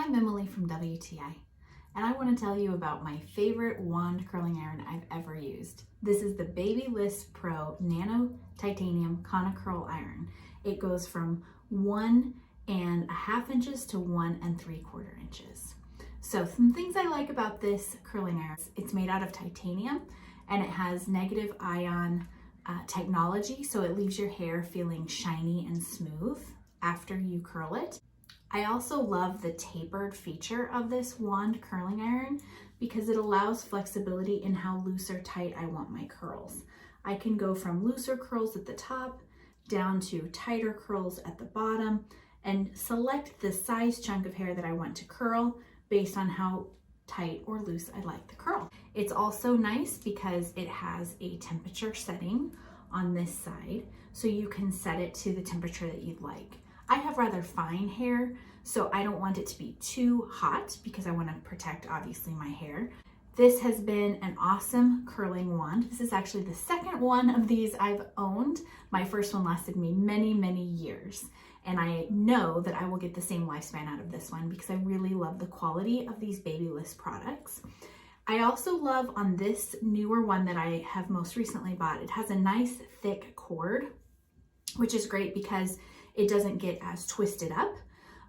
I'm Emily from WTI, and I want to tell you about my favorite wand curling iron I've ever used. This is the BabylissPRO Nano Titanium Conicurl iron. It goes from 1.5 inches to 1 3/4 inches. So some things I like about this curling iron, it's made out of titanium and it has negative ion technology, so it leaves your hair feeling shiny and smooth after you curl it. I also love the tapered feature of this wand curling iron because it allows flexibility in how loose or tight I want my curls. I can go from looser curls at the top down to tighter curls at the bottom and select the size chunk of hair that I want to curl based on how tight or loose I like the curl. It's also nice because it has a temperature setting on this side, so you can set it to the temperature that you'd like. I have rather fine hair, so I don't want it to be too hot because I want to protect obviously my hair. This has been an awesome curling wand. This is actually the second one of these I've owned. My first one lasted me many, many years. And I know that I will get the same lifespan out of this one because I really love the quality of these Babyliss products. I also love on this newer one that I have most recently bought, it has a nice thick cord, which is great because it doesn't get as twisted up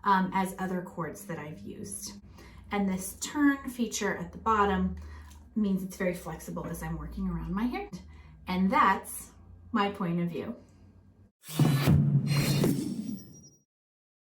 as other cords that I've used. And this turn feature at the bottom means it's very flexible as I'm working around my hair. And that's my point of view.